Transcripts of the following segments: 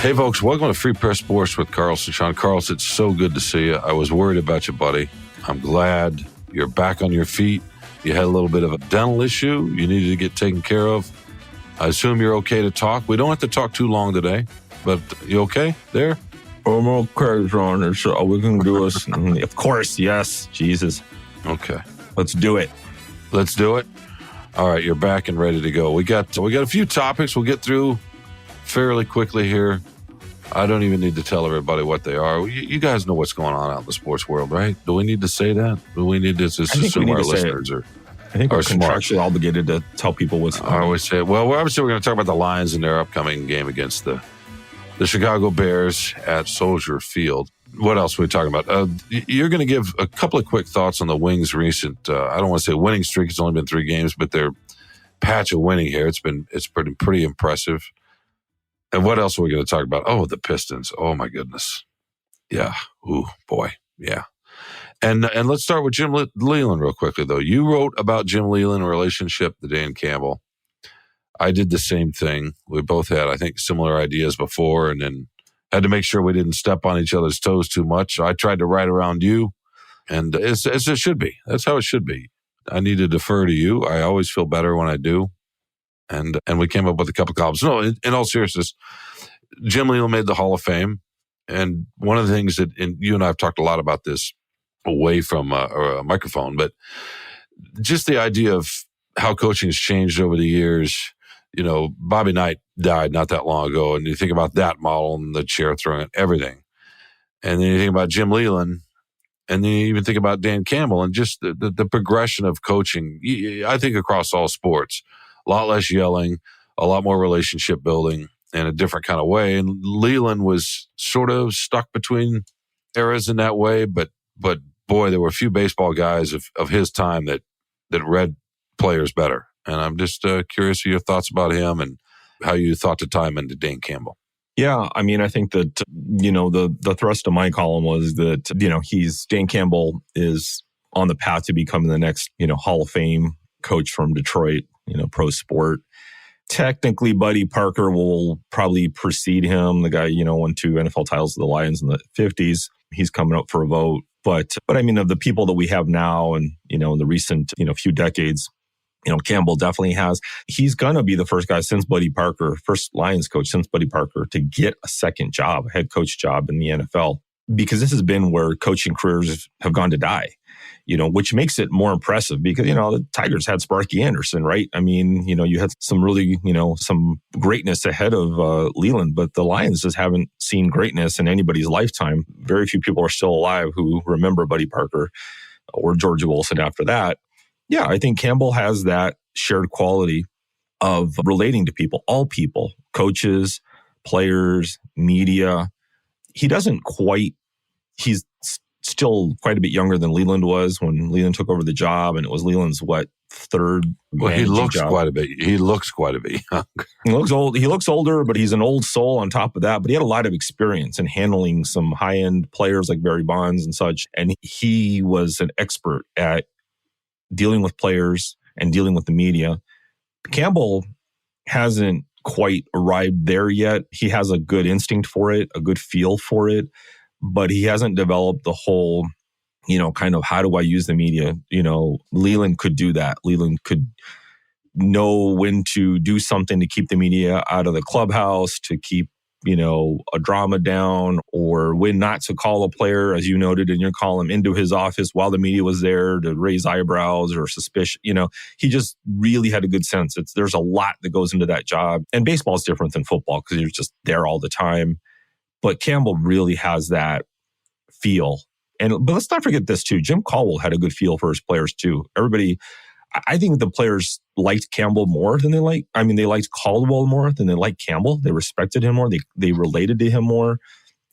Hey, folks, welcome to Free Press Sports with Carlos and Shawn. Carlos, it's so good to see you. I was worried about you, buddy. I'm glad you're back on your feet. You had a little bit of a dental issue you needed to get taken care of. I assume you're okay to talk. We don't have to talk too long today, but you okay there? I'm okay, Shawn. We can do this. Of course, yes. Jesus. Okay. Let's do it. Let's do it. All right, you're back and ready to go. We got a few topics we'll get through fairly quickly here. I don't even need to tell everybody what they are. You guys know what's going on out in the sports world, right? Do we need to say that? Do we need to just assume our listeners are I think we're smart? Contractually obligated to tell people what's going on. I always say, well, obviously we're going to talk about the Lions and their upcoming game against the Chicago Bears at Soldier Field. What else are we talking about? You're going to give a couple of quick thoughts on the Wings' recent, I don't want to say winning streak. It's only been 3 games, but their patch of winning here. It's pretty impressive. And what else are we going to talk about? Oh, the Pistons. Oh, my goodness. Yeah. Ooh, boy. Yeah. And let's start with Jim Leyland real quickly, though. You wrote about Jim Leyland relationship to Dan Campbell. I did the same thing. We both had, I think, similar ideas before, and then had to make sure we didn't step on each other's toes too much. I tried to ride around you, and as it should be. That's how it should be. I need to defer to you. I always feel better when I do. And we came up with a couple of columns. No, in all seriousness, Jim Leyland made the Hall of Fame. And one of the things that, and you and I have talked a lot about this away from a microphone, but just the idea of how coaching has changed over the years. You know, Bobby Knight died not that long ago, and you think about that model and the chair throwing and everything. And then you think about Jim Leyland, and then you even think about Dan Campbell and just the progression of coaching, I think, across all sports. A lot less yelling, a lot more relationship building in a different kind of way. And Leyland was sort of stuck between eras in that way, but boy, there were a few baseball guys of his time that read players better. And I'm just curious of your thoughts about him and how you thought to tie him into Dan Campbell. Yeah, I mean, I think that, the thrust of my column was that, Dan Campbell is on the path to becoming the next, Hall of Fame coach from Detroit, pro sport. Technically, Buddy Parker will probably precede him. The guy, won 2 NFL titles with the Lions in the 50s. He's coming up for a vote. But I mean, of the people that we have now and, in the recent, few decades, Campbell definitely has. He's going to be the first guy since Buddy Parker, first Lions coach since Buddy Parker, to get a second job, a head coach job in the NFL, because this has been where coaching careers have gone to die, which makes it more impressive because, the Tigers had Sparky Anderson, right? I mean, you had some really, some greatness ahead of Leyland, but the Lions just haven't seen greatness in anybody's lifetime. Very few people are still alive who remember Buddy Parker or George Wilson after that. Yeah, I think Campbell has that shared quality of relating to people, all people, coaches, players, media. He's still quite a bit younger than Leyland was when Leyland took over the job, and it was Leyland's, third he looks job. quite a bit. He looks quite a bit younger. He looks old. He looks older, but he's an old soul on top of that. But he had a lot of experience in handling some high-end players like Barry Bonds and such. And he was an expert at dealing with players and dealing with the media. Campbell hasn't quite arrived there yet. He has a good instinct for it, a good feel for it, but he hasn't developed the whole, kind of how do I use the media? Leyland could do that. Leyland could know when to do something to keep the media out of the clubhouse, to keep, a drama down, or when not to call a player, as you noted in your column, into his office while the media was there to raise eyebrows or suspicion. He just really had a good sense. There's a lot that goes into that job. And baseball is different than football because you're just there all the time. But Campbell really has that feel. But let's not forget this too. Jim Caldwell had a good feel for his players too. I think the players liked Campbell more than they liked Caldwell more than they liked Campbell. They respected him more. They related to him more.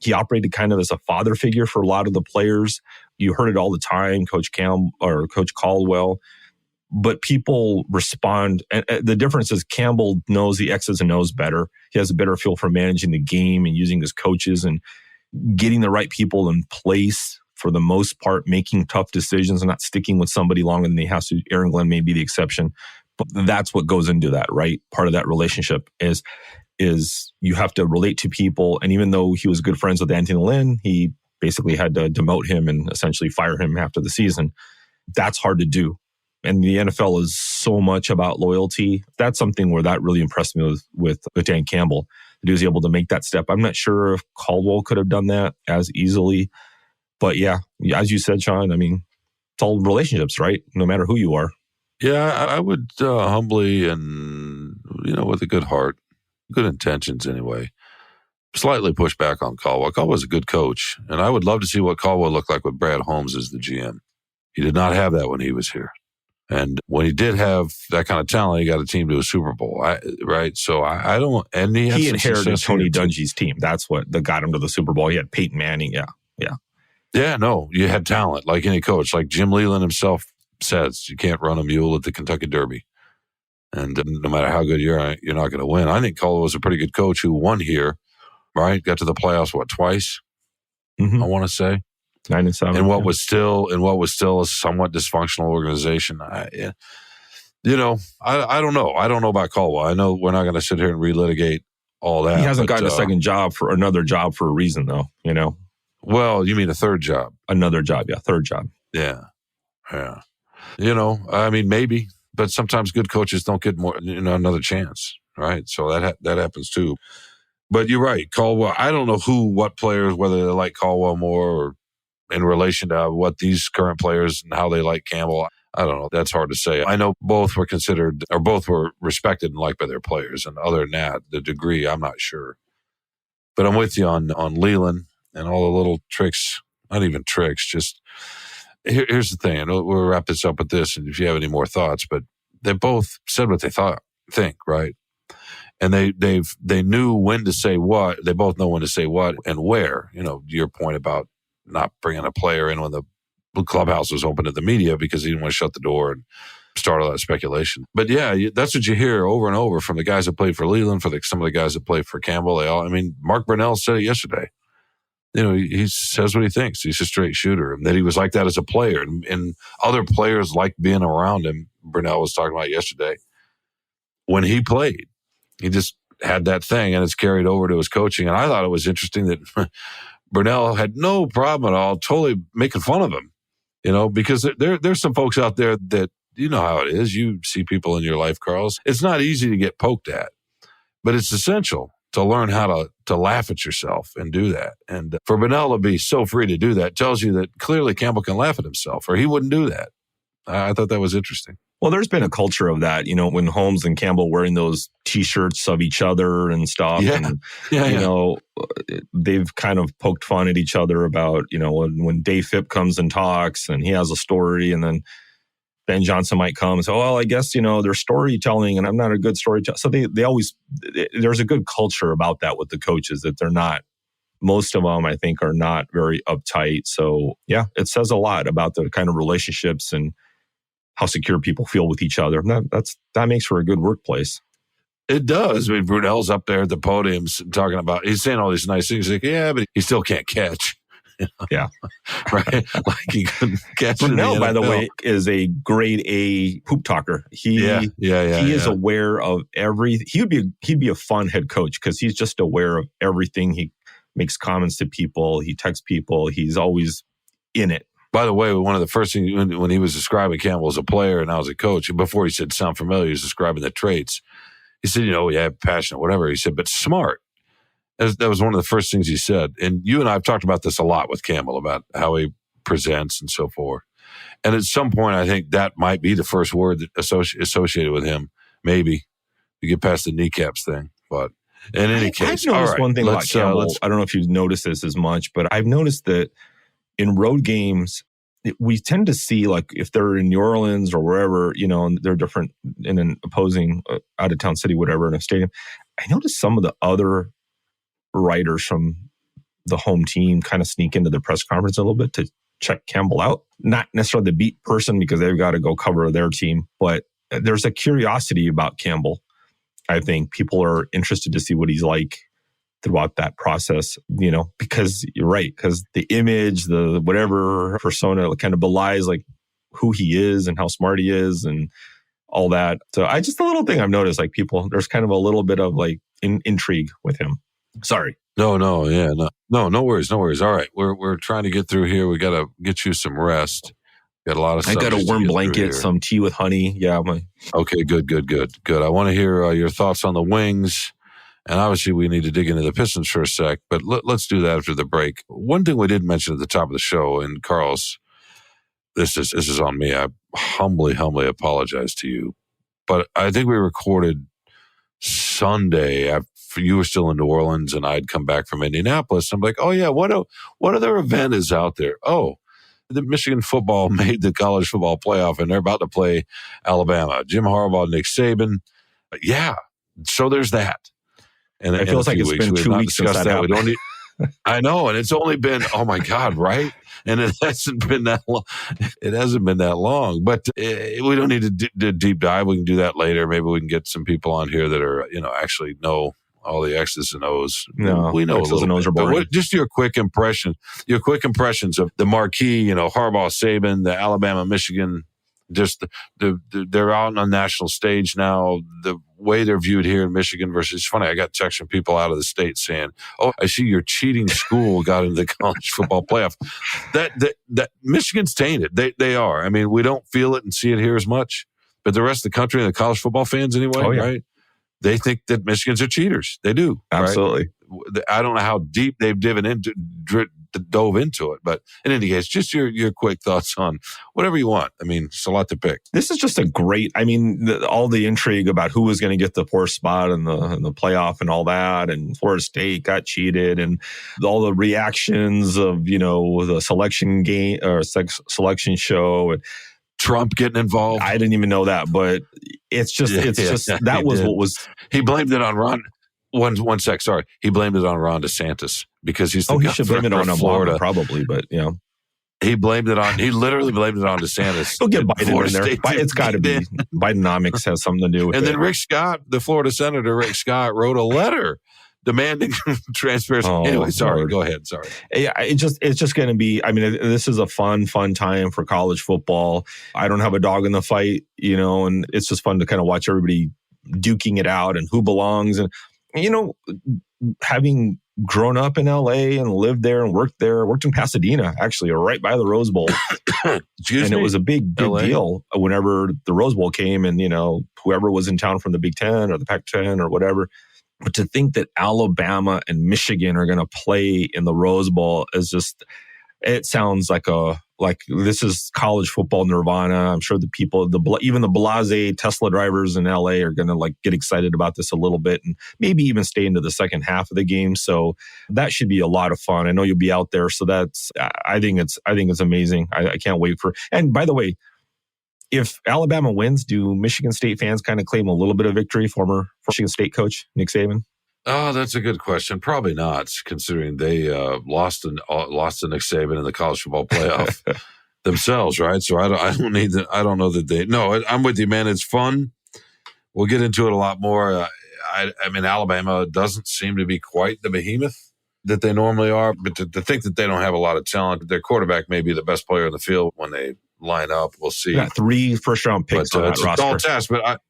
He operated kind of as a father figure for a lot of the players. You heard it all the time, Coach Caldwell. But people respond. And the difference is Campbell knows the X's and O's better. He has a better feel for managing the game and using his coaches and getting the right people in place. For the most part, making tough decisions and not sticking with somebody longer than he has to. Aaron Glenn may be the exception, but that's what goes into that, right? Part of that relationship is is you have to relate to people. And even though he was good friends with Anthony Lynn, he basically had to demote him and essentially fire him after the season. That's hard to do. And the NFL is so much about loyalty. That's something where that really impressed me with Dan Campbell, that he was able to make that step. I'm not sure if Caldwell could have done that as easily. But yeah, as you said, Shawn, I mean, it's all relationships, right? No matter who you are. Yeah, I would humbly and, with a good heart, good intentions anyway, slightly push back on Caldwell. Caldwell's a good coach, and I would love to see what Caldwell looked like with Brad Holmes as the GM. He did not have that when he was here. And when he did have that kind of talent, he got a team to a Super Bowl, right? So I don't... And he inherited Tony Dungy's team. That's what got him to the Super Bowl. He had Peyton Manning, yeah. Yeah, no, you had talent like any coach. Like Jim Leyland himself says, you can't run a mule at the Kentucky Derby. And no matter how good you are, you're not going to win. I think Caldwell was a pretty good coach who won here, right? Got to the playoffs, twice? Mm-hmm. I want to say. 9 and 7. And what was still a somewhat dysfunctional organization. I don't know. I don't know about Caldwell. I know we're not going to sit here and relitigate all that. He hasn't gotten another job for a reason, though, Well, you mean a third job? Another job, yeah. Third job. Yeah. I mean, maybe, but sometimes good coaches don't get another chance, right? So that happens too. But you're right, Caldwell. I don't know what players, whether they like Caldwell more or in relation to what these current players and how they like Campbell. I don't know. That's hard to say. I know both were respected and liked by their players. And other than that, the degree, I'm not sure. But I'm with you on Leyland and all the little tricks, not even tricks, just here's the thing. And we'll wrap this up with this. And if you have any more thoughts, but they both said what they think, right? And they knew when to say what. They both know when to say what and where. Your point about not bringing a player in when the clubhouse was open to the media because he didn't want to shut the door and start all that speculation. But yeah, that's what you hear over and over from the guys that played for Leland, some of the guys that played for Campbell. Mark Brunell said it yesterday. He says what he thinks. He's a straight shooter, and that he was like that as a player, and other players liked being around him. Brunell was talking about yesterday. When he played, he just had that thing, and it's carried over to his coaching. And I thought it was interesting that Brunell had no problem at all, totally making fun of him, because there's some folks out there that, how it is. You see people in your life, Carlos. It's not easy to get poked at, but it's essential to learn how to laugh at yourself and do that. And for Brunell to be so free to do that tells you that clearly Campbell can laugh at himself, or he wouldn't do that. I thought that was interesting. Well, there's been a culture of that, when Holmes and Campbell wearing those T-shirts of each other and stuff. Yeah. And, they've kind of poked fun at each other about, when Dave Phipp comes and talks and he has a story, and then Ben Johnson might come and say, well, I guess, they're storytelling and I'm not a good storyteller. So they always, there's a good culture about that with the coaches, that they're not, most of them, I think, are not very uptight. So yeah, it says a lot about the kind of relationships and how secure people feel with each other. That makes for a good workplace. It does. I mean, Brunell's up there at the podium talking about, he's saying all these nice things. He's like, yeah, but he still can't catch. Yeah. Right. Like he couldn't catch. Brunell, by the way, is a grade A hoop talker. He is aware of he'd be a fun head coach because he's just aware of everything. He makes comments to people. He texts people. He's always in it. By the way, one of the first things when he was describing Campbell as a player and I was a coach, before he said sound familiar, he was describing the traits. He said, passionate, whatever. He said, but smart. That was one of the first things he said. And you and I have talked about this a lot with Campbell, about how he presents and so forth. And at some point, I think that might be the first word that associated with him. Maybe you get past the kneecaps thing. But in any case, I've noticed one thing about Campbell. I don't know if you've noticed this as much, but I've noticed that in road games, we tend to see, like, if they're in New Orleans or wherever, and they're different in an opposing out-of-town city, whatever, in a stadium. I noticed some of the other writers from the home team kind of sneak into the press conference a little bit to check Campbell out. Not necessarily the beat person because they've got to go cover their team, but there's a curiosity about Campbell. I think people are interested to see what he's like throughout that process, because you're right, because the image, the whatever persona kind of belies like who he is and how smart he is and all that. So just a little thing I've noticed, like people, there's kind of a little bit of like intrigue with him. Sorry. No worries. All right, we're trying to get through here. We got to get you some rest. Got a lot of. I got a warm blanket, some tea with honey. Yeah. Okay. Good. I want to hear your thoughts on the Wings, and obviously we need to dig into the Pistons for a sec. But let's do that after the break. One thing we did mention at the top of the show, and Carlos, this is on me. I humbly apologize to you, but I think we recorded Sunday. You were still in New Orleans, and I'd come back from Indianapolis. I'm like, oh yeah, what other event is out there? Oh, the Michigan football made the college football playoff, and they're about to play Alabama. Jim Harbaugh, Nick Saban. Yeah, so there's that. And it feels like it's been 2 weeks since that happened. We don't need, I know, and it's only been, oh my God, right? And it hasn't been that long. It hasn't been that long, but we don't need to deep dive. We can do that later. Maybe we can get some people on here that are, actually know all the X's and O's. No, we know X's and O's are boring. Just your quick impressions of the marquee, Harbaugh, Saban, the Alabama, Michigan. Just they're out on a national stage now. The way they're viewed here in Michigan versus, it's funny, I got texts from people out of the state saying, "Oh, I see your cheating school got into the college football playoff." That Michigan's tainted. They are. I mean, we don't feel it and see it here as much, but the rest of the country and the college football fans anyway, right? They think that Michigans are cheaters. They do. Absolutely. Right? I don't know how deep they've dove into it, but in any case, just your quick thoughts on whatever you want. I mean, it's a lot to pick. This is just all the intrigue about who was going to get the fourth spot in the playoff and all that, and Florida State got cheated, and all the reactions of the selection game or selection show, and Trump getting involved. I didn't even know that, but it's just that was what was. He blamed it on Ron. One sec, sorry. He blamed it on Ron DeSantis because he's the he should blame it on Florida, probably, but he literally blamed it on DeSantis. He'll get Biden in there. It's got to be Bidenomics has something to do with it. And then Rick Scott, the Florida Senator Rick Scott, wrote a letter demanding transparency. Anyway, sorry. Go ahead. Sorry. Yeah, it's just going to be. I mean, this is a fun time for college football. I don't have a dog in the fight, and it's just fun to kind of watch everybody duking it out and who belongs. And having grown up in LA and lived there and worked in Pasadena, actually, right by the Rose Bowl. It was a big deal whenever the Rose Bowl came, and whoever was in town from the Big Ten or the Pac-10 or whatever. But to think that Alabama and Michigan are going to play in the Rose Bowl is just, it sounds like this is college football nirvana. I'm sure the people, even the blasé Tesla drivers in LA are going to get excited about this a little bit and maybe even stay into the second half of the game. So that should be a lot of fun. I know you'll be out there. So I think it's amazing. I can't wait and by the way, if Alabama wins, do Michigan State fans kind of claim a little bit of victory? Former Michigan State coach Nick Saban. Oh, that's a good question. Probably not, considering they lost to Nick Saban in the college football playoff themselves, right? So I don't need that. I don't know that they. No, I'm with you, man. It's fun. We'll get into it a lot more. I mean, Alabama doesn't seem to be quite the behemoth that they normally are, but to think that they don't have a lot of talent, their quarterback may be the best player in the field when they line up. We'll see. Got 3 first-round picks on that roster. It's a tall test, but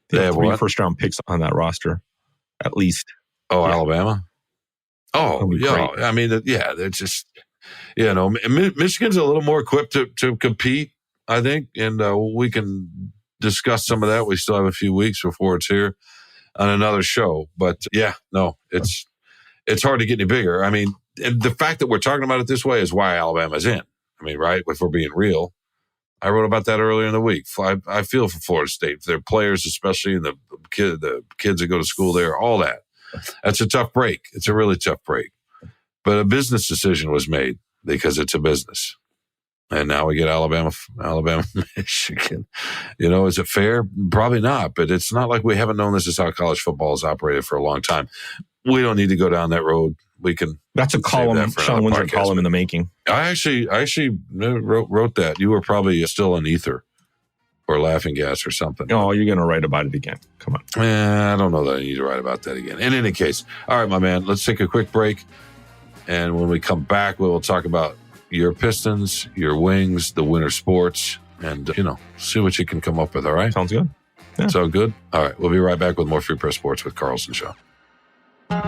they have 3 first-round picks on that roster, at least. Oh, yeah. Alabama? Oh, yeah. Great. I mean, they're just, Michigan's a little more equipped to compete, I think, and we can discuss some of that. We still have a few weeks before it's here on another show. But, it's hard to get any bigger. I mean, and the fact that we're talking about it this way is why Alabama's in. I mean, right, if we're being real. I wrote about that earlier in the week. I feel for Florida State, for their players, especially, and the kids that go to school there, all that. That's a tough break. It's a really tough break. But a business decision was made because it's a business. And now we get Alabama, Michigan. Is it fair? Probably not. But it's not like we haven't known this is how college football has operated for a long time. We don't need to go down that road. We can. That's a column, Shawn Windsor column in the making. I actually wrote that. You were probably still in ether or laughing gas or something. Oh, you're going to write about it again. Come on. I don't know that I need to write about that again. In any case, all right, my man, let's take a quick break. And when we come back, we will talk about your Pistons, your Wings, the winter sports, and, see what you can come up with, all right? Sounds good. Yeah. So good? All right, we'll be right back with more Free Press Sports with Carlos and Shawn. Welcome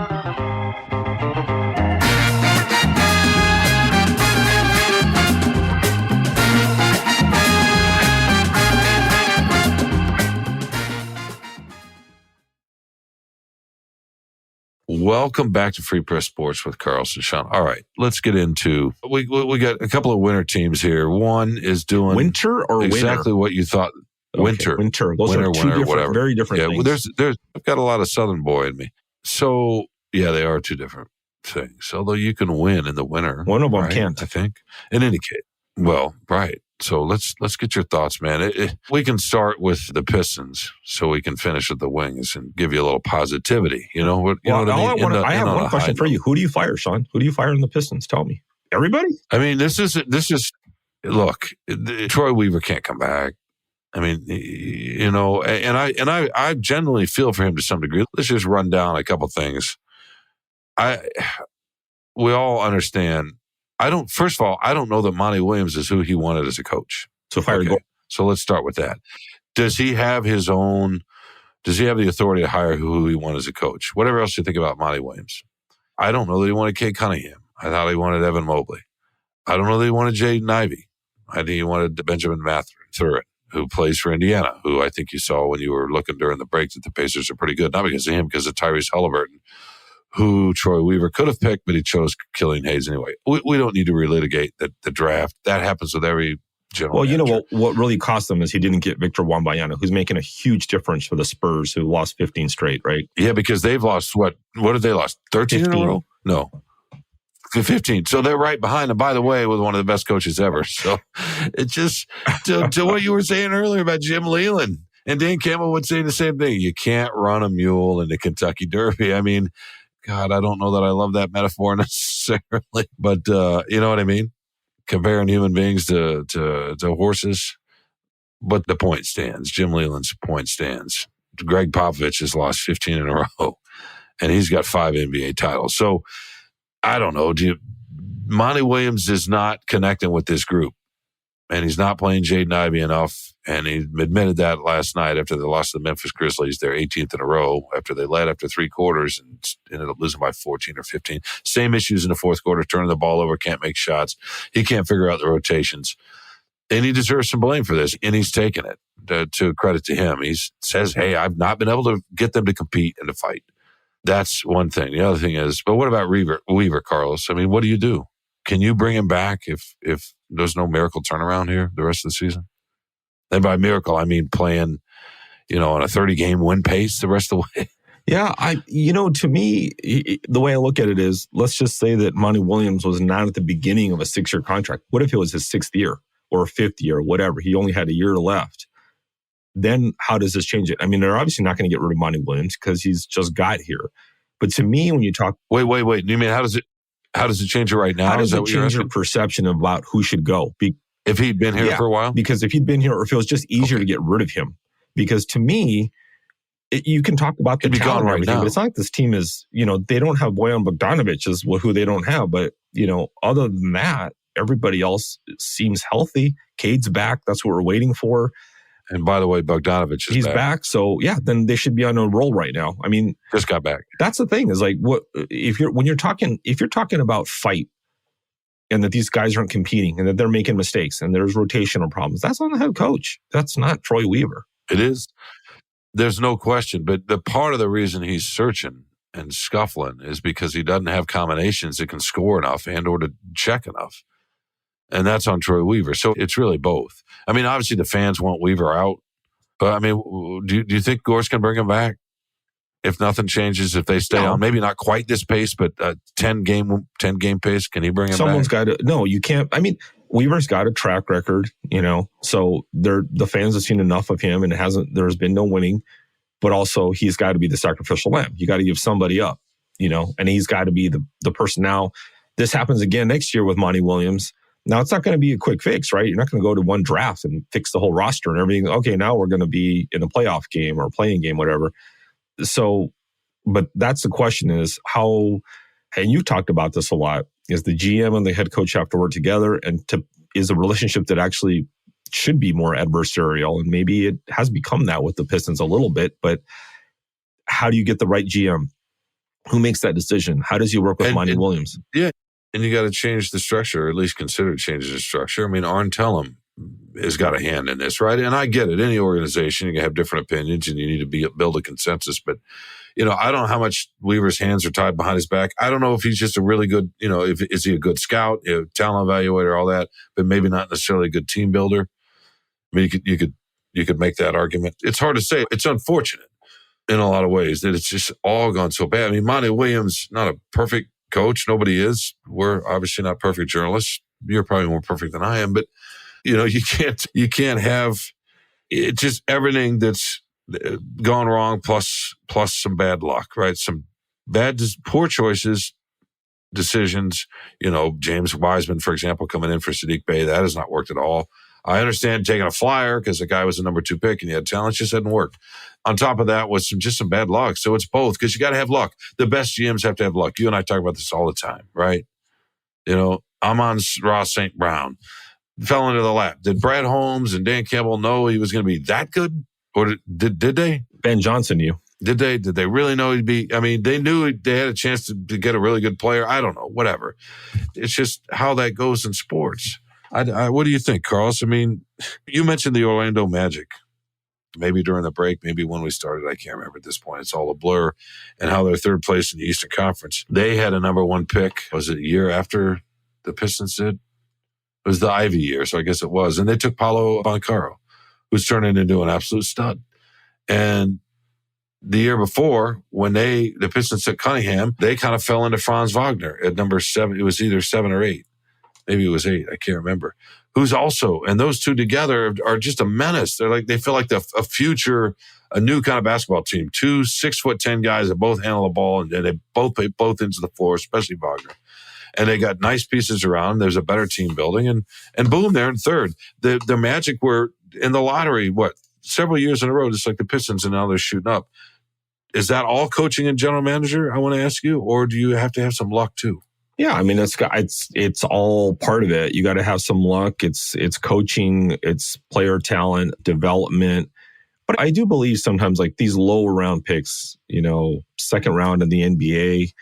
back to Free Press Sports with Carlos and Shawn. All right, let's get into, we got a couple of winter teams here. One is doing winter or exactly winter? what you thought. Winter. Those are two different, whatever. Very different things. Well, I've got a lot of Southern boy in me. So yeah, they are two different things. Although you can win in the winter. One of them right? can't. I think. In any case. Well, right. So let's get your thoughts, man. We can start with the Pistons, so we can finish with the Wings and give you a little positivity. You know what? You know what I mean? I have one question for you. Who do you fire, Shawn? Who do you fire in the Pistons? Tell me. Everybody? I mean, this is look. Troy Weaver can't come back. I mean, you know, and I genuinely feel for him to some degree. Let's just run down a couple things. We all understand. First of all, I don't know that Monty Williams is who he wanted as a coach. So So let's start with that. Does he have the authority to hire who he wanted as a coach? Whatever else you think about Monty Williams. I don't know that he wanted Kate Cunningham. I thought he wanted Evan Mobley. I don't know that he wanted Jaden Ivey. I think he wanted Benjamin Mathurin, who plays for Indiana, who I think you saw when you were looking during the break that the Pacers are pretty good. Not because of him, because of Tyrese Halliburton, who Troy Weaver could have picked, but he chose Killian Hayes anyway. We don't need to relitigate the draft. That happens with every general manager. You know what really cost them is he didn't get Victor Wembanyama, who's making a huge difference for the Spurs, who lost 15 straight, right? Yeah, because they've lost what have they lost? 13 in a row? No. 15. So they're right behind him, by the way, with one of the best coaches ever. So it's just to what you were saying earlier about Jim Leyland. And Dan Campbell would say the same thing. You can't run a mule in the Kentucky Derby. I mean, God, I don't know that I love that metaphor necessarily, but you know what I mean? Comparing human beings to horses. But the point stands. Jim Leyland's point stands. Greg Popovich has lost 15 in a row, and he's got 5 NBA titles. So I don't know. Monty Williams is not connecting with this group, and he's not playing Jaden Ivey enough. And he admitted that last night after they lost to the Memphis Grizzlies, their 18th in a row, after they led after 3 quarters and ended up losing by 14 or 15. Same issues in the fourth quarter, turning the ball over, can't make shots. He can't figure out the rotations. And he deserves some blame for this, and he's taken it, to credit to him. He says, hey, I've not been able to get them to compete and to fight. That's one thing. The other thing is, but what about Weaver, Carlos? I mean, what do you do? Can you bring him back if there's no miracle turnaround here the rest of the season? And by miracle, I mean playing, on a 30-game win pace the rest of the way. Yeah, to me, the way I look at it is, let's just say that Monty Williams was not at the beginning of a 6-year contract. What if it was his 6th year or 5th year, whatever? He only had a year left. Then how does this change it? I mean, they're obviously not going to get rid of Monty Williams because he's just got here. But to me, when you talk... Wait. You mean, how does it change it right now? How does it change your perception about who should go? If he'd been here for a while? Because if he'd been here, or if it was just easier to get rid of him. Because to me, you can talk about the talent and everything, but it's not like this team is, they don't have Bojan Bogdanovic is who they don't have. But, other than that, everybody else seems healthy. Cade's back. That's what we're waiting for. And by the way, Bogdanovic is He's back. So yeah, then they should be on a roll right now. I mean, just got back. That's the thing is like, if you're talking about fight, and that these guys aren't competing and that they're making mistakes and there's rotational problems, that's on the head coach. That's not Troy Weaver. It is. There's no question. But the part of the reason he's searching and scuffling is because he doesn't have combinations that can score enough and or to check enough. And that's on Troy Weaver. So it's really both. I mean, obviously the fans want Weaver out. But I mean, do you think Gorse can bring him back? If nothing changes, if they stay on, maybe not quite this pace, but 10 game pace, can he bring him Someone's back? No, you can't. I mean, Weaver's got a track record, so the fans have seen enough of him and there's been no winning, but also he's got to be the sacrificial lamb. You got to give somebody up, and he's got to be the person. Now, this happens again next year with Monty Williams. Now, it's not going to be a quick fix, right? You're not going to go to one draft and fix the whole roster and everything. Okay, now we're going to be in a playoff game or a playing game, whatever. So, but that's the question is how, and you talked about this a lot, is the GM and the head coach have to work together is a relationship that actually should be more adversarial. And maybe it has become that with the Pistons a little bit, but how do you get the right GM? Who makes that decision? How does he work with Monty Williams? Yeah. And you got to change the structure, or at least consider changing the structure. I mean, Arn Tellem has got a hand in this, right? And I get it. Any organization, you can have different opinions and you need to build a consensus. But, I don't know how much Weaver's hands are tied behind his back. I don't know if he's just a really good, is he a good scout, talent evaluator, all that, but maybe not necessarily a good team builder. I mean, you could make that argument. It's hard to say. It's unfortunate in a lot of ways that it's just all gone so bad. I mean, Monty Williams, not a perfect coach. Nobody is. We're obviously not perfect journalists. You're probably more perfect than I am, but you can't have it, just everything that's gone wrong plus some bad luck, right? Some poor choices, decisions. James Wiseman, for example, coming in for Sadiq Bey, that has not worked at all. I understand taking a flyer because the guy was the number 2 pick and he had talent, just hadn't worked. On top of that was some bad luck. So it's both, because you got to have luck. The best GMs have to have luck. You and I talk about this all the time, right? Amon Ross St. Brown fell into the lap. Did Brad Holmes and Dan Campbell know he was going to be that good? Or did they? Ben Johnson knew. Did they really know he'd be? I mean, they knew they had a chance to get a really good player. I don't know, whatever. It's just how that goes in sports. What do you think, Carlos? I mean, you mentioned the Orlando Magic. Maybe during the break, maybe when we started, I can't remember at this point. It's all a blur. And how they're third place in the Eastern Conference. They had a number 1 pick. Was it a year after the Pistons did? It was the Ivy year, so I guess it was. And they took Paolo Banchero, who's turning into an absolute stud. And the year before, when the Pistons took Cunningham, they kind of fell into Franz Wagner at number 7. It was either 7 or 8. Maybe it was 8. I can't remember. Who's also, and those two together are just a menace. They feel like a future, a new kind of basketball team. 2 6'10" guys that both handle the ball and they both play both ends of the floor, especially Wagner. And they got nice pieces around. There's a better team building, and boom, they're in third. The Magic were in the lottery, several years in a row, just like the Pistons, and now they're shooting up. Is that all coaching and general manager, I want to ask you, or do you have to have some luck too? Yeah, I mean, it's all part of it. You got to have some luck. It's coaching, it's player talent, development. But I do believe sometimes like these low round picks, second round in the NBA,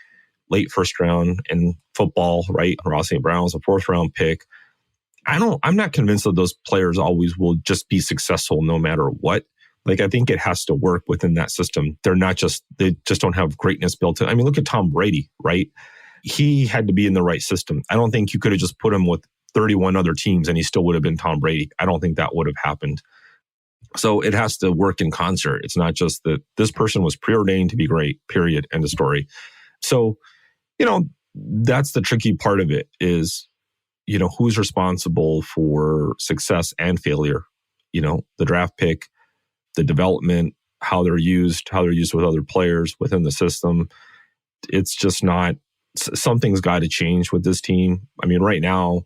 late first round in football, right? Ross St. Brown was a 4th round pick. I'm not convinced that those players always will just be successful no matter what. Like, I think it has to work within that system. They just don't have greatness built in. I mean, look at Tom Brady, right? He had to be in the right system. I don't think you could have just put him with 31 other teams and he still would have been Tom Brady. I don't think that would have happened. So it has to work in concert. It's not just that this person was preordained to be great, period, end of story. So, that's the tricky part of it is, who's responsible for success and failure? The draft pick, the development, how they're used with other players within the system. It's just not, something's got to change with this team. I mean, right now,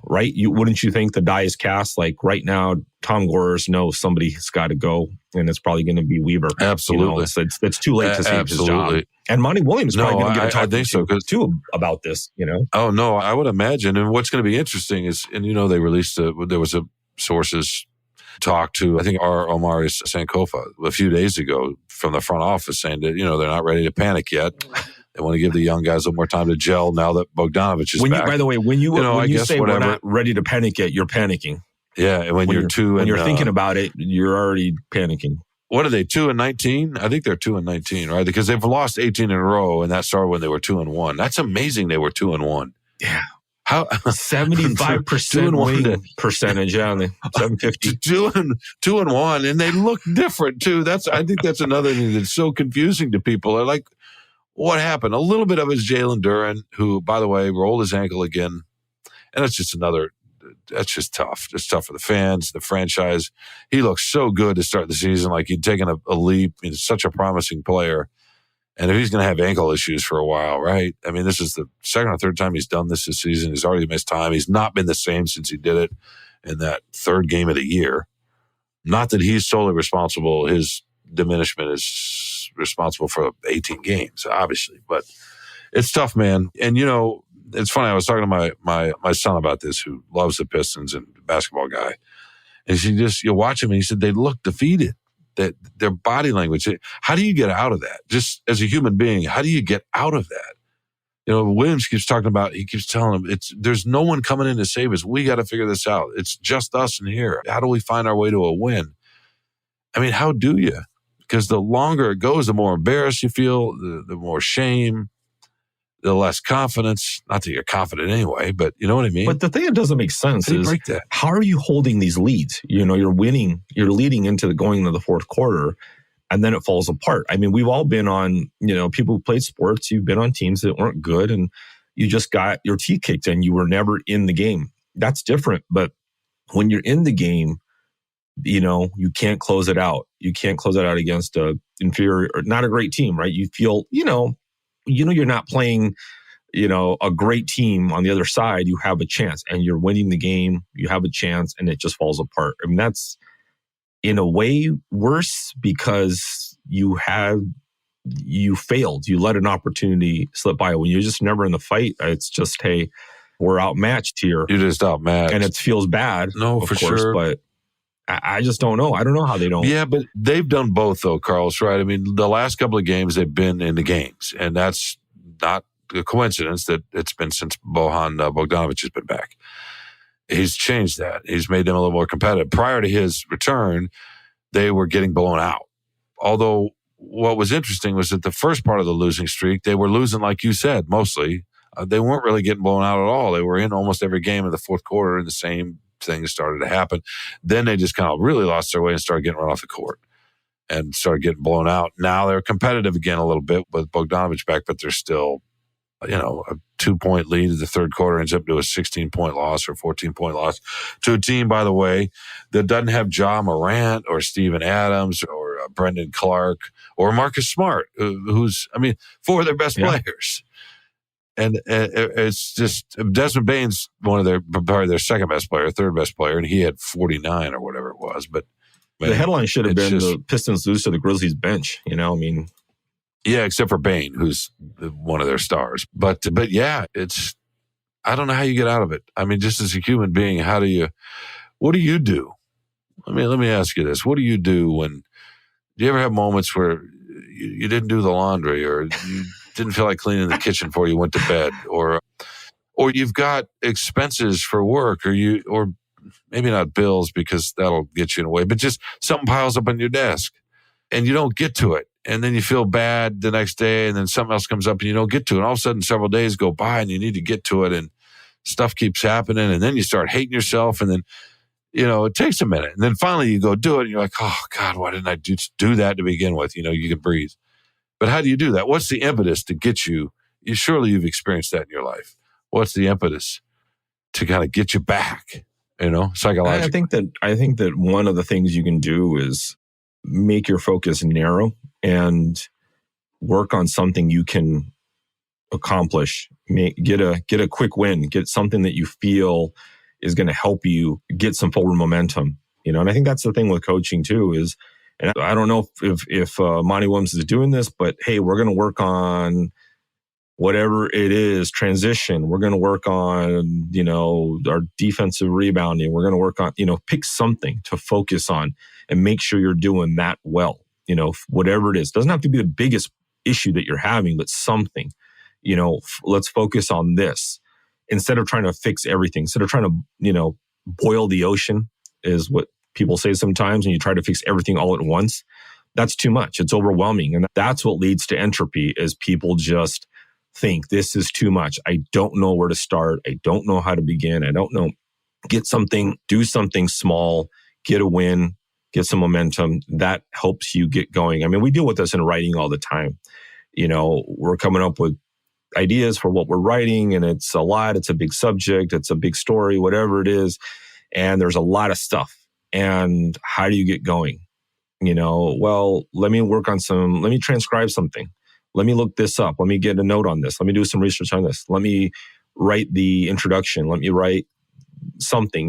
right? Wouldn't you think the die is cast? Like right now, Tom Gores knows somebody's got to go, and it's probably going to be Weaver. Absolutely. It's too late to save his job. And Monty Williams is probably going to get talked too about this, Oh, no, I would imagine. And what's going to be interesting is, and they released, there was sources talked to, I think, Omari Sankofa a few days ago from the front office saying that, they're not ready to panic yet. They want to give the young guys a little more time to gel now that Bogdanovich is back. By the way, when you say we're not ready to panic yet, you're panicking. Yeah, and when you're thinking about it, you're already panicking. What are they, 2-19? I think they're 2-19, right? Because they've lost 18 in a row, and that started when they were 2-1. That's amazing. They were 2-1. Yeah. How 75% winning percentage? Yeah, 750. 2-1, and they look different too. I think that's another thing that's so confusing to people. They're like, what happened? A little bit of it is Jalen Duren, who, by the way, rolled his ankle again, and that's just tough. It's tough for the fans, the franchise. He looks so good to start the season, like he'd taken a leap. He's such a promising player. And if he's going to have ankle issues for a while, right? I mean, this is the second or third time he's done this season. He's already missed time. He's not been the same since he did it in that third game of the year. Not that he's solely responsible. His diminishment is responsible for 18 games, obviously. But it's tough, man. And, it's funny. I was talking to my son about this, who loves the Pistons and basketball guy. And you watch him, and he said they look defeated. their body language. How do you get out of that? Just as a human being, how do you get out of that? Williams keeps talking about, he keeps telling them, there's no one coming in to save us. We got to figure this out. It's just us in here. How do we find our way to a win? I mean, how do you? Because the longer it goes, the more embarrassed you feel, the more shame, the less confidence. Not that you're confident anyway, but you know what I mean? But the thing that doesn't make sense is, break that? How are you holding these leads? You're winning, you're leading into going into the fourth quarter, and then it falls apart. I mean, we've all been on, people who played sports, you've been on teams that weren't good and you just got your teeth kicked and you were never in the game. That's different. But when you're in the game, you can't close it out. You can't close it out against a inferior or not a great team, right? You feel, you're not playing, a great team on the other side. You have a chance and you're winning the game. You have a chance and it just falls apart. I mean, that's in a way worse because you failed. You let an opportunity slip by. When you're just never in the fight, it's just, hey, we're outmatched here. You're just outmatched. And it feels bad. No, for course, sure. But I just don't know. I don't know how they don't. Yeah, but they've done both though, Carlos, right? I mean, the last couple of games, they've been in the games. And that's not a coincidence that it's been since Bogdanovic has been back. He's changed that. He's made them a little more competitive. Prior to his return, they were getting blown out. Although what was interesting was that the first part of the losing streak, they were losing, like you said, mostly. They weren't really getting blown out at all. They were in almost every game in the fourth quarter, and the same things started to happen. Then they just kind of really lost their way and started getting run off the court and started getting blown out. Now they're competitive again a little bit with Bogdanovic back, but they're still, a 2-point lead in the third quarter ends up to a 16-point loss or 14-point loss to a team, by the way, that doesn't have Ja Morant or Steven Adams or Brendan Clark or Marcus Smart, who's, four of their best players. And it's just, Desmond Bane's probably their second best player, third best player, and he had 49 or whatever it was. But the headline should have been the Pistons lose to the Grizzlies bench, Yeah, except for Bane, who's one of their stars. But yeah, I don't know how you get out of it. I mean, just as a human being, what do you do? Let me ask you this. What do you do do you ever have moments where you didn't do the laundry or you didn't feel like cleaning the kitchen before you went to bed or you've got expenses for work or maybe not bills because that'll get you in the way, but just something piles up on your desk and you don't get to it. And then you feel bad the next day and then something else comes up and you don't get to it. And all of a sudden several days go by and you need to get to it and stuff keeps happening. And then you start hating yourself and then, it takes a minute. And then finally you go do it and you're like, oh God, why didn't I do that to begin with? You can breathe. But how do you do that? What's the impetus to get you? Surely you've experienced that in your life. What's the impetus to kind of get you back, psychologically? I think that one of the things you can do is make your focus narrow and work on something you can accomplish. Get a quick win. Get something that you feel is going to help you get some forward momentum. And I think that's the thing with coaching too is, and I don't know if Monty Williams is doing this, but hey, we're going to work on whatever it is, transition. We're going to work on, our defensive rebounding. We're going to work on, pick something to focus on and make sure you're doing that well. Whatever it is. Doesn't have to be the biggest issue that you're having, but something, let's focus on this instead of trying to fix everything, instead of trying to, boil the ocean is what people say sometimes when you try to fix everything all at once. That's too much. It's overwhelming. And that's what leads to entropy is people just think this is too much. I don't know where to start. I don't know how to begin. I don't know. Get something, do something small, get a win, get some momentum. That helps you get going. I mean, we deal with this in writing all the time. We're coming up with ideas for what we're writing and it's a lot. It's a big subject. It's a big story, whatever it is. And there's a lot of stuff. And how do you get going? Well, let me transcribe something. Let me look this up. Let me get a note on this. Let me do some research on this. Let me write the introduction. Let me write something,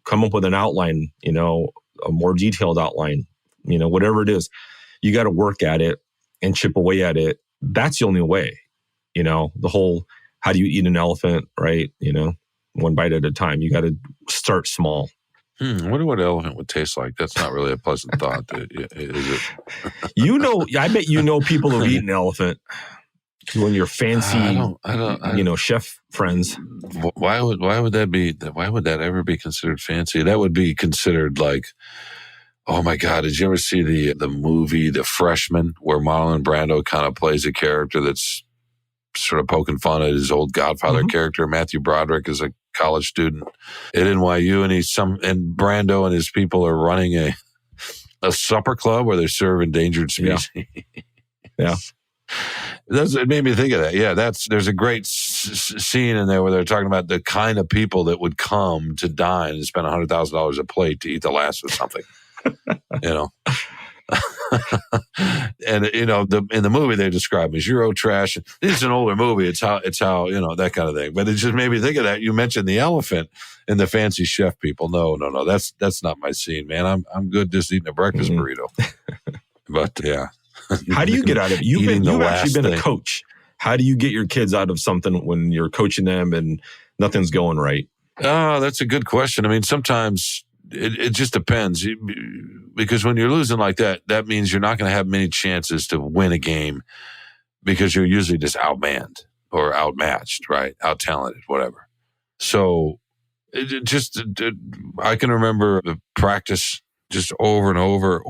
come up with an outline, a more detailed outline, whatever it is. You got to work at it and chip away at it. That's the only way, the whole, how do you eat an elephant, right? One bite at a time. You got to start small. I wonder what elephant would taste like. That's not really a pleasant thought, is it? I bet you know people who've eaten elephant. You and your fancy, chef friends. Why would that be? Why would that ever be considered fancy? That would be considered like, oh my God! Did you ever see the movie The Freshman, where Marlon Brando kind of plays a character that's sort of poking fun at his old Godfather character? Matthew Broderick is a college student at NYU, and Brando and his people are running a supper club where they serve endangered species. Yeah. It made me think of that. Yeah, there's a great scene in there where they're talking about the kind of people that would come to dine and spend $100,000 a plate to eat the last of something. And in the movie they describe them as Euro trash. This is an older movie. It's how that kind of thing. But it just made me think of that. You mentioned the elephant and the fancy chef people. No. That's not my scene, man. I'm good just eating a breakfast burrito. But yeah. How do you get out of it? You've actually been a coach. How do you get your kids out of something when you're coaching them and nothing's going right? Oh, that's a good question. I mean, sometimes it just depends. Because when you're losing like that, that means you're not going to have many chances to win a game because you're usually just outmanned or outmatched, right? Out-talented, whatever. So I can remember the practice just over and over,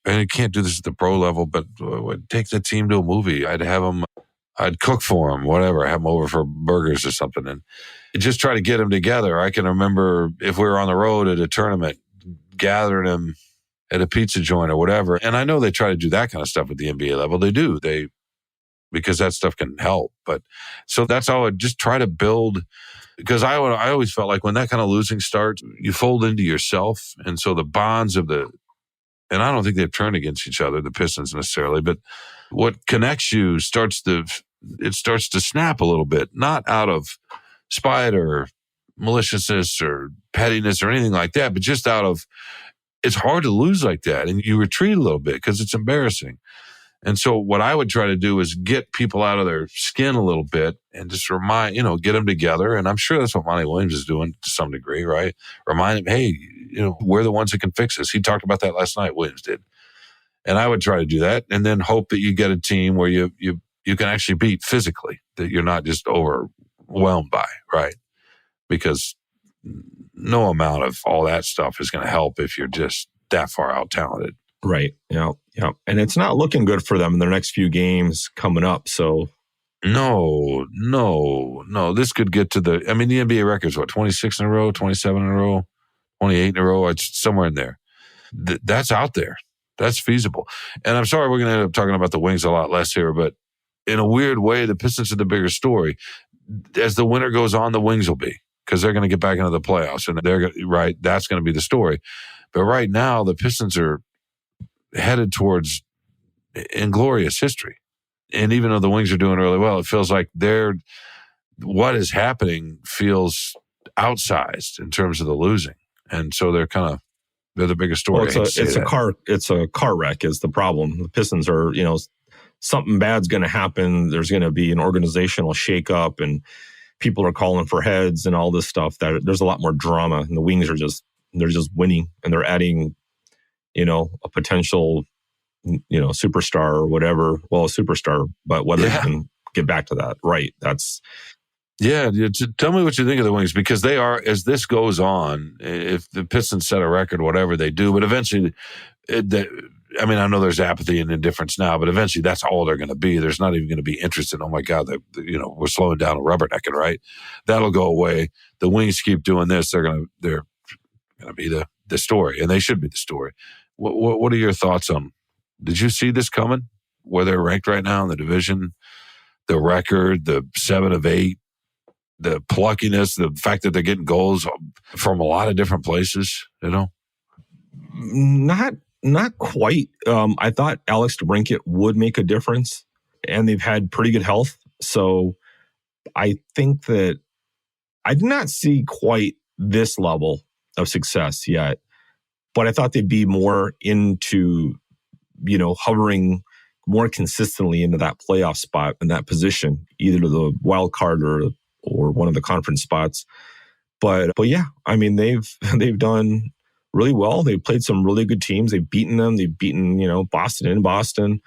and you can't do this at the pro level, but I'd take the team to a movie. I'd cook for them, whatever, have them over for burgers or something, and just try to get them together. I can remember if we were on the road at a tournament, gathering them at a pizza joint or whatever. And I know they try to do that kind of stuff at the NBA level. They do. Because that stuff can help. But so that's how I just try to build, because I always felt like when that kind of losing starts, you fold into yourself. And so the bonds and I don't think they've turned against each other, the Pistons necessarily, but what connects you starts to snap a little bit, not out of spite or maliciousness or pettiness or anything like that, but just out of, it's hard to lose like that. And you retreat a little bit because it's embarrassing. And so what I would try to do is get people out of their skin a little bit and just get them together. And I'm sure that's what Monty Williams is doing to some degree, right? Remind them, hey, we're the ones that can fix this. He talked about that last night, Williams did. And I would try to do that and then hope that you get a team where you can actually beat physically, that you're not just overwhelmed by, right? Because no amount of all that stuff is going to help if you're just that far out talented. Right. Yeah. And it's not looking good for them in their next few games coming up. So no. This could get to the NBA record's 26 in a row, 27 in a row, 28 in a row. It's somewhere in there. That's out there. That's feasible. And I'm sorry, we're going to end up talking about the Wings a lot less here, but in a weird way, the Pistons are the bigger story. As the winter goes on, the Wings will be, because they're going to get back into the playoffs, and that's going to be the story. But right now, the Pistons are headed towards inglorious history. And even though the Wings are doing really well, it feels like what is happening feels outsized in terms of the losing. And so they're the biggest story. Well, it's a car wreck is the problem. The Pistons are, something bad's going to happen. There's going to be an organizational shakeup and people are calling for heads and all this stuff. That there's a lot more drama, and the Wings are just winning, and they're adding, a potential, superstar or whatever. Well, a superstar, but whether they can get back to that, right? That's. Yeah, tell me what you think of the Wings, because they are, as this goes on, if the Pistons set a record, whatever they do, but eventually, I know there's apathy and indifference now, but eventually that's all they're going to be. There's not even going to be interest in, oh my God, we're slowing down and rubbernecking, right? That'll go away. The Wings keep doing this, they're going to be the story, and they should be the story. What are your thoughts on? Did you see this coming? Where they're ranked right now in the division, the record, the 7 of 8. The pluckiness, the fact that they're getting goals from a lot of different places, Not quite. I thought Alex DeBrincat would make a difference, and they've had pretty good health. So I think that I did not see quite this level of success yet, but I thought they'd be more into, hovering more consistently into that playoff spot in that position, either to the wild card or one of the conference spots. But yeah, I mean, they've done really well. They've played some really good teams. They've beaten them. They've beaten, Boston in Boston.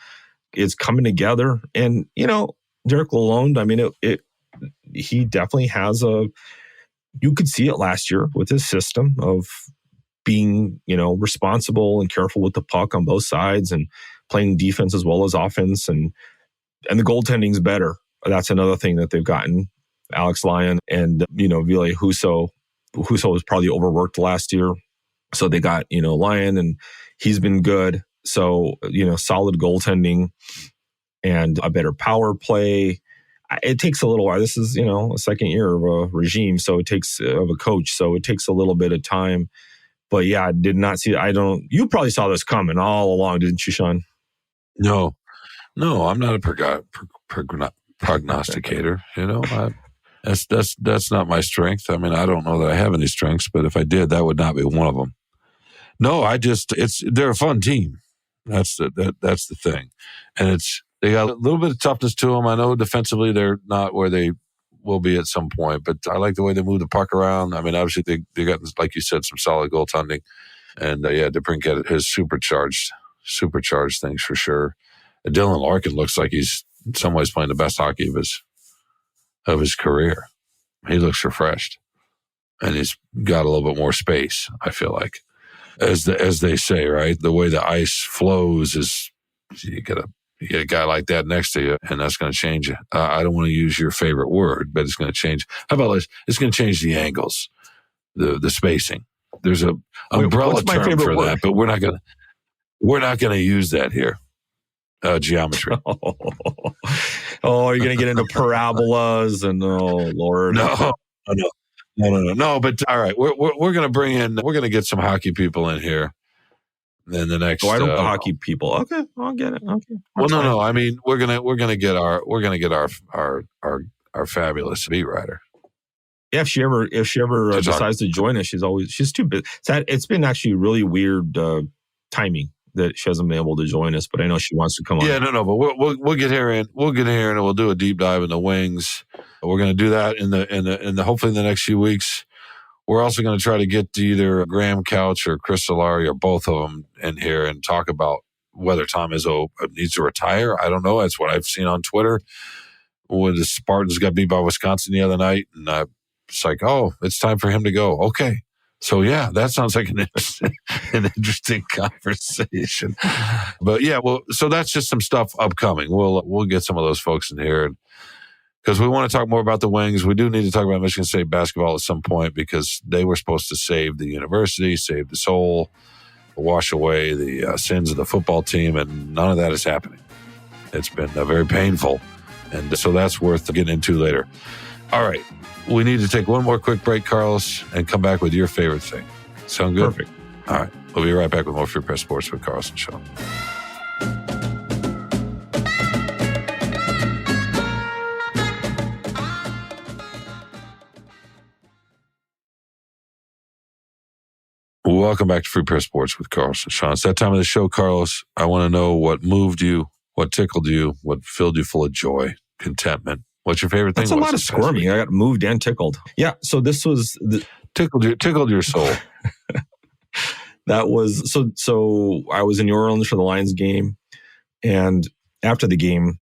It's coming together. And, Derek Lalonde, I mean, he definitely has you could see it last year with his system of being, responsible and careful with the puck on both sides and playing defense as well as offense. And the goaltending's better. That's another thing that they've gotten. Alex Lyon and, Ville Husso. Husso was probably overworked last year. So they got, Lyon, and he's been good. So, solid goaltending and a better power play. It takes a little while. This is, a second year of a regime. So it takes of a coach. So it takes a little bit of time. But yeah, I did not see, you probably saw this coming all along, didn't you, Shawn? No, I'm not a prognosticator. That's not my strength. I mean, I don't know that I have any strengths, but if I did, that would not be one of them. No, they're a fun team. That's the thing. And they got a little bit of toughness to them. I know defensively they're not where they will be at some point, but I like the way they move the puck around. I mean, obviously they got, like you said, some solid goaltending. And DeBrincat has supercharged things for sure. And Dylan Larkin looks like he's in some ways playing the best hockey of his career. He looks refreshed. And he's got a little bit more space, I feel like. As they say, right? The way the ice flows is you get a guy like that next to you, and that's going to change it. I don't want to use your favorite word, but it's going to change. How about this? It's going to change the angles, the spacing. There's a umbrella term for that, but we're not going to use that here. Geometry. Oh, you're going to get into parabolas and Lord. No, but all right, we're going to we're going to get some hockey people in here. Then the next, I don't know hockey people. Okay, I'll get it. Okay. Well, no. I mean, we're gonna get our fabulous beat writer. Yeah, if she ever decides to join us, she's too busy. It's been actually really weird timing that she hasn't been able to join us, but I know she wants to come on. Yeah, no, but we'll get here and we'll do a deep dive in the Wings. We're going to do that in the hopefully in the next few weeks. We're also going to try to get to either Graham Couch or Chris Solari or both of them in here and talk about whether Tom Izzo needs to retire. I don't know. That's what I've seen on Twitter. When the Spartans got beat by Wisconsin the other night, and it's like, oh, it's time for him to go. Okay. So yeah, that sounds like an interesting conversation. But yeah, so that's just some stuff upcoming. We'll get some of those folks in here because we want to talk more about the Wings. We do need to talk about Michigan State basketball at some point because they were supposed to save the university, save the soul, wash away the sins of the football team, and none of that is happening. It's been very painful, and so that's worth getting into later. All right. We need to take one more quick break, Carlos, and come back with your favorite thing. Sound good? Perfect. All right. We'll be right back with more Free Press Sports with Carlos and Shawn. Welcome back to Free Press Sports with Carlos and Shawn. It's that time of the show, Carlos. I want to know what moved you, what tickled you, what filled you full of joy, contentment. What's your favorite thing? That's a lot of squirming. I got moved and tickled. Yeah. So this was tickled your soul. That was so I was in New Orleans for the Lions game. And after the game,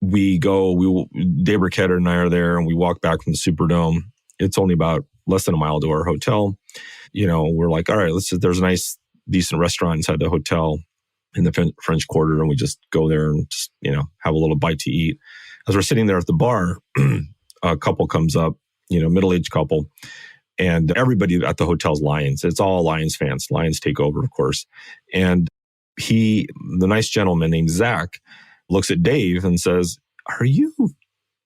Dave Burkett and I are there and we walk back from the Superdome. It's only about less than a mile to our hotel. We're like, all right, there's a nice, decent restaurant inside the hotel in the French Quarter. And we just go there and just, have a little bite to eat. As we're sitting there at the bar, a couple comes up, middle-aged couple, and everybody at the hotel's Lions. It's all Lions fans. Lions take over, of course. And the nice gentleman named Zach, looks at Dave and says, "Are you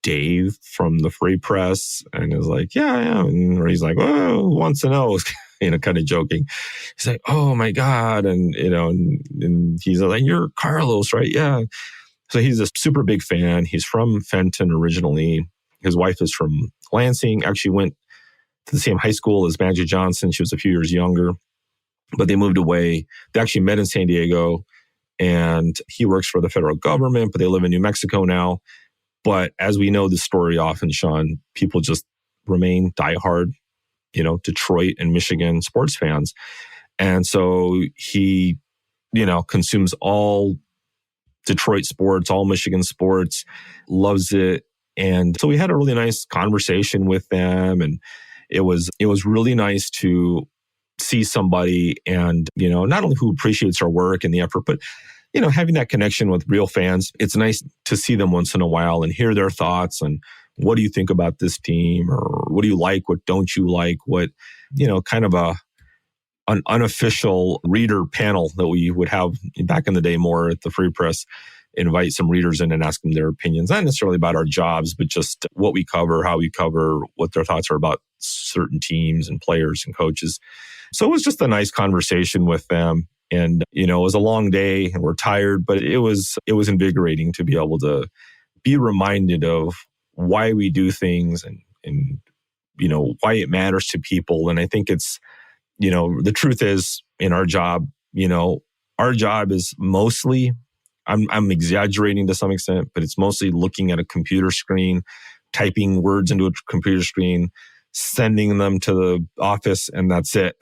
Dave from the Free Press?" And is like, "Yeah, I am." And he's like, "Oh, who wants to know?" Kind of joking. He's like, "Oh my God." And, and he's like, "You're Carlos, right?" "Yeah." So he's a super big fan. He's from Fenton originally. His wife is from Lansing. Actually went to the same high school as Magic Johnson. She was a few years younger, but they moved away. They actually met in San Diego, and he works for the federal government, but they live in New Mexico now. But as we know the story often, Shawn, people just remain diehard Detroit and Michigan sports fans. And so he, consumes all Detroit sports, all Michigan sports, loves it. And so we had a really nice conversation with them. And it was really nice to see somebody and, not only who appreciates our work and the effort, but, having that connection with real fans. It's nice to see them once in a while and hear their thoughts and what do you think about this team, or what do you like, what don't you like, what, kind of an unofficial reader panel that we would have back in the day more at the Free Press, invite some readers in and ask them their opinions, not necessarily about our jobs, but just what we cover, how we cover, what their thoughts are about certain teams and players and coaches. So it was just a nice conversation with them. And, it was a long day and we're tired, but it was invigorating to be able to be reminded of why we do things and why it matters to people. And I think it's, the truth is in our job, our job is mostly, I'm exaggerating to some extent, but it's mostly looking at a computer screen, typing words into a computer screen, sending them to the office, and that's it.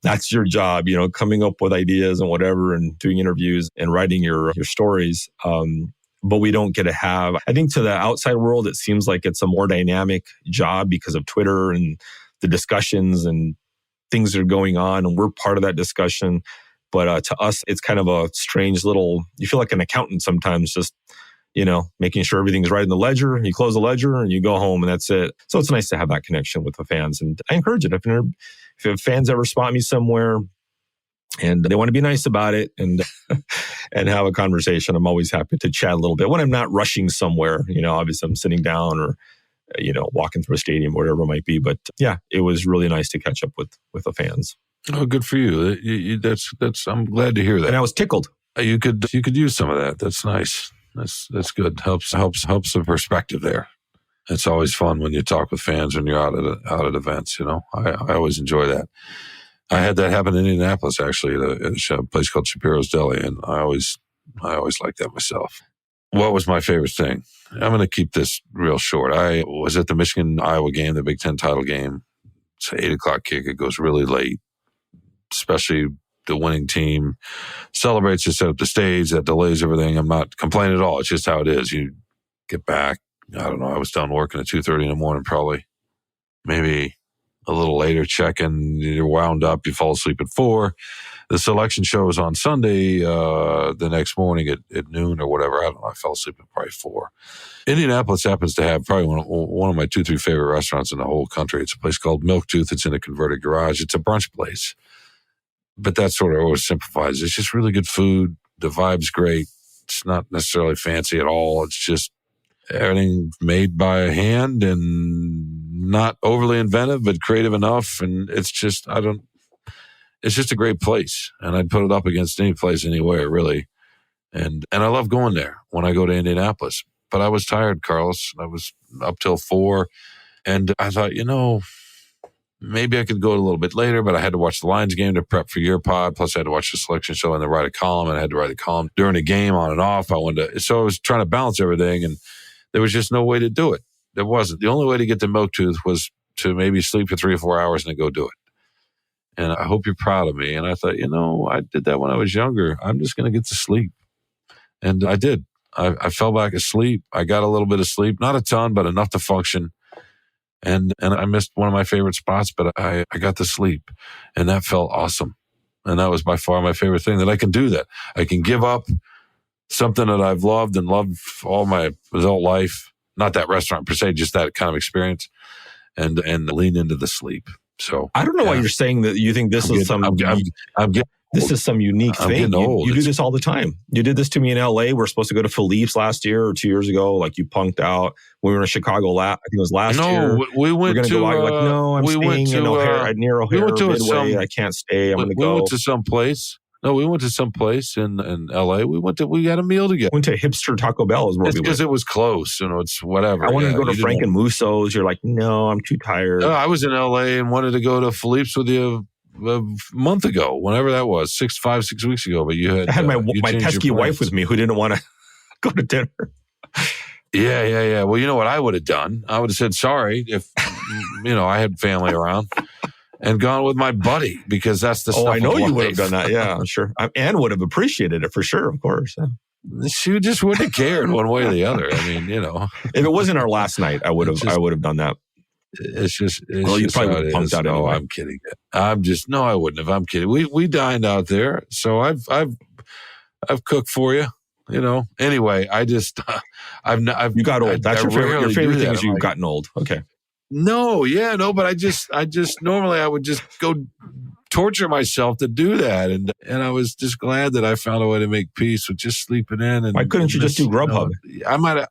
That's your job, coming up with ideas and whatever, and doing interviews and writing your stories. But we don't get to have, I think to the outside world, it seems like it's a more dynamic job because of Twitter and the discussions and things that are going on. And we're part of that discussion. But to us, it's kind of a strange little, you feel like an accountant sometimes, just, making sure everything's right in the ledger. You close the ledger and you go home and that's it. So it's nice to have that connection with the fans. And I encourage it. If fans ever spot me somewhere and they want to be nice about it and and have a conversation, I'm always happy to chat a little bit when I'm not rushing somewhere. Obviously I'm sitting down or, walking through a stadium, whatever it might be. But yeah, it was really nice to catch up with the fans. Oh, good for you. That's. I'm glad to hear that. And I was tickled. You could use some of that. That's nice. That's good. Helps the perspective there. It's always fun when you talk with fans when you're out at events. I always enjoy that. I had that happen in Indianapolis actually at a place called Shapiro's Deli, and I always like that myself. What was my favorite thing? I'm going to keep this real short. I was at the Michigan-Iowa game, the Big Ten title game. It's an 8:00 kick. It goes really late, especially the winning team celebrates to set up the stage. That delays everything. I'm not complaining at all. It's just how it is. You get back. I don't know. I was done working at 2:30 in the morning, probably. Maybe a little later, checking. You're wound up. You fall asleep at 4. The selection show is on Sunday the next morning at noon or whatever. I don't know. I fell asleep at probably 4. Indianapolis happens to have probably one of my 2-3 favorite restaurants in the whole country. It's a place called Milktooth. It's in a converted garage. It's a brunch place. But that sort of oversimplifies. It's just really good food. The vibe's great. It's not necessarily fancy at all. It's just everything made by hand and not overly inventive, but creative enough. And it's just, it's just a great place. And I'd put it up against any place anywhere, really. And I love going there when I go to Indianapolis. But I was tired, Carlos. I was up till 4. And I thought, maybe I could go a little bit later, but I had to watch the Lions game to prep for your pod. Plus, I had to watch the selection show and then write a column, and I had to write a column during the game on and off. So I was trying to balance everything, and there was just no way to do it. There wasn't. The only way to get to Milktooth was to maybe sleep for 3 or 4 hours and then go do it. And I hope you're proud of me. And I thought, I did that when I was younger. I'm just going to get to sleep. And I did. I fell back asleep. I got a little bit of sleep, not a ton, but enough to function. And I missed one of my favorite spots, but I got to sleep, and that felt awesome. And that was by far my favorite thing, that I can do that. I can give up something that I've loved all my adult life, not that restaurant per se, just that kind of experience, and lean into the sleep. So I don't know why you're saying that you think this is some. This is some unique thing. You do this all the time. You did this to me in LA. We're supposed to go to Philippe's last year or 2 years ago. Like, you punked out. We were in Chicago. I think it was last year. No, we went to. Go out. You're like, no, I'm staying near O'Hare. We went to Midway. I can't stay. I'm going to go. We went to some place. No, we went to some place in LA. We had a meal together. Went to Hipster Taco Bell is where we went. Because it was close. It's whatever. I wanted to go to Frank and Musso's. You're like, no, I'm too tired. I was in LA and wanted to go to Philippe's with you a month ago, whenever that was, 6 weeks ago. But you had. I had my pesky wife with me who didn't want to go to dinner. Yeah. Well, you know what I would have done? I would have said sorry if I had family around and gone with my buddy because that's the stuff. Oh, I know of you life. would have done that. Yeah, I'm sure. Anne would have appreciated it for sure, of course. Yeah. She just wouldn't have cared one way or the other. I mean, if it wasn't our last night, I would have done that. It's just. Well, you probably would have punked out anyway. I'm kidding. No, I wouldn't have. I'm kidding. We dined out there, so I've cooked for you. Anyway, You got old. That's your favorite thing is you've gotten old. Okay. No, but I just normally I would just go torture myself to do that, and I was just glad that I found a way to make peace with just sleeping in. And why couldn't you just do Grubhub? I might.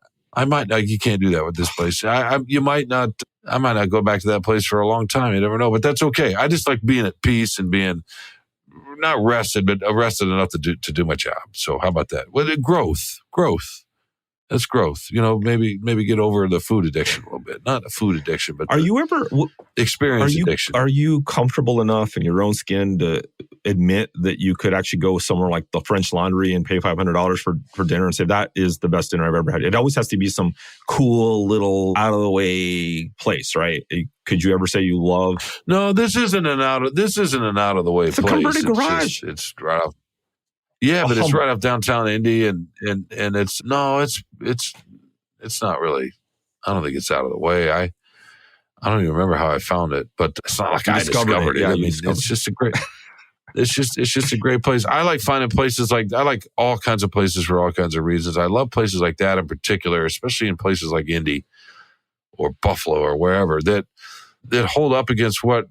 You can't do that with this place. You might not. I might not go back to that place for a long time. You never know, but that's okay. I just like being at peace and being not rested, but rested enough to do my job. So how about that? Well, growth. That's growth. Maybe get over the food addiction a little bit. Not a food addiction, but experience addiction. Are you comfortable enough in your own skin to admit that you could actually go somewhere like the French Laundry and pay $500 for dinner and say, that is the best dinner I've ever had? It always has to be some cool little out of the way place, right? Could you ever say you love? No, this isn't an out of the way place. It's a converted garage. It's right off. Yeah, but it's right off downtown Indy, and it's not really. I don't think it's out of the way. I don't even remember how I found it, but it's not like I discovered it. Yeah, I mean, it's just a great. It's just a great place. I like finding places I like all kinds of places for all kinds of reasons. I love places like that in particular, especially in places like Indy or Buffalo or wherever that hold up against what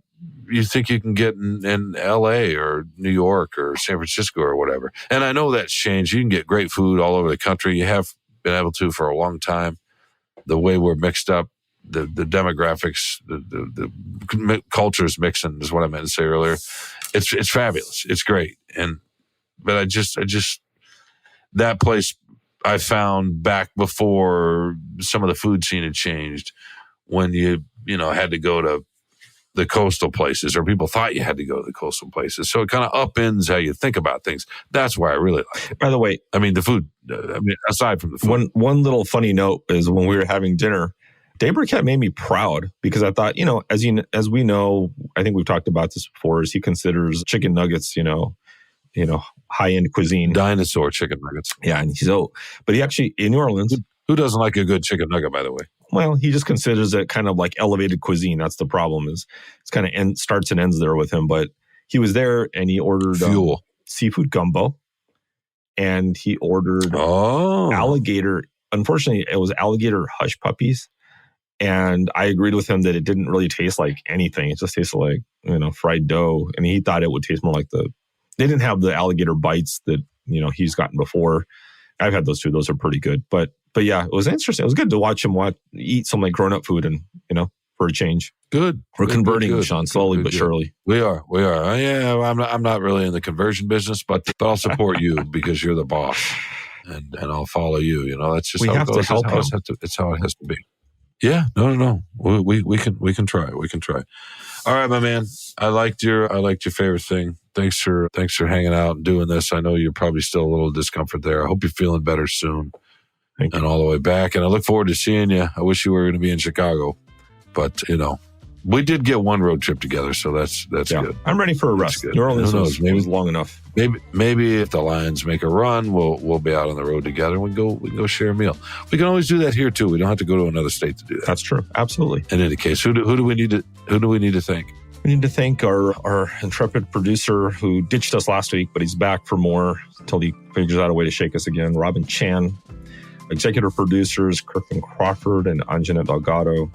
you think you can get in LA or New York or San Francisco or whatever. And I know that's changed. You can get great food all over the country. You have been able to for a long time. The way we're mixed up, the demographics, the cultures mixing is what I meant to say earlier. It's fabulous. It's great. But I just that place I found back before some of the food scene had changed, when you had to go to the coastal places, or people thought you had to go to the coastal places. So it kind of upends how you think about things. That's why I really like it. By the way, I mean, the food, aside from the food. One little funny note is when we were having dinner, Daybreak had made me proud because I thought, as we know, I think we've talked about this before, is he considers chicken nuggets, high-end cuisine. Dinosaur chicken nuggets. Yeah. And but he actually, in New Orleans. Who doesn't like a good chicken nugget, by the way? Well, he just considers it kind of like elevated cuisine. That's the problem, is it's kind of starts and ends there with him. But he was there and he ordered seafood gumbo, and he ordered alligator. Unfortunately, it was alligator hush puppies. And I agreed with him that it didn't really taste like anything. It just tasted like, fried dough. And he thought it would taste more like they didn't have the alligator bites that, he's gotten before. I've had those too. Those are pretty good. But yeah, it was interesting. It was good to watch him eat some like grown-up food and, for a change. Good. We're converting, Shawn, slowly but surely. We are. Yeah, I'm not really in the conversion business, but I'll support you because you're the boss, and I'll follow you. That's just how it goes. It's how it has to be. Yeah. No. We can try. We can try. All right, my man. I liked your favorite thing. Thanks for hanging out and doing this. I know you're probably still a little discomfort there. I hope you're feeling better soon. And all the way back. And I look forward to seeing you. I wish you were going to be in Chicago, but we did get one road trip together, so that's good. I'm ready for a rest. New Orleans was long enough. Maybe if the Lions make a run, we'll be out on the road together. We can go share a meal. We can always do that here too. We don't have to go to another state to do that. That's true. Absolutely. In any case, who do we need to thank? We need to thank our intrepid producer who ditched us last week, but he's back for more until he figures out a way to shake us again. Robin Chan. Executive producers, Kirkland Crawford and Anjanette Delgado.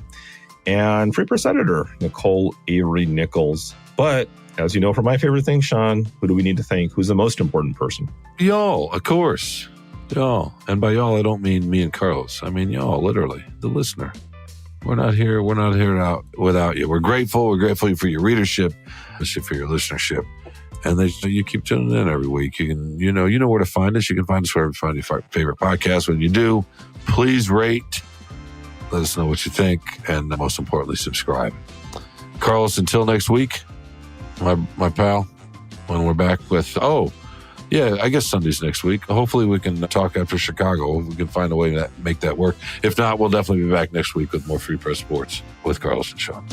And Free Press editor, Nicole Avery Nichols. But as you know from my favorite thing, Shawn, who do we need to thank? Who's the most important person? Y'all, of course. Y'all. And by y'all, I don't mean me and Carlos. I mean y'all, literally, the listener. We're not here without you. We're grateful. We're grateful for your readership, especially for your listenership. And you keep tuning in every week. You can, you know where to find us. You can find us wherever you find your favorite podcast. When you do, please rate. Let us know what you think. And most importantly, subscribe. Carlos, until next week, my pal, when we're back with, Yeah, I guess Sunday's next week. Hopefully we can talk after Chicago. We can find a way to make that work. If not, we'll definitely be back next week with more Free Press Sports with Carlos and Shawn.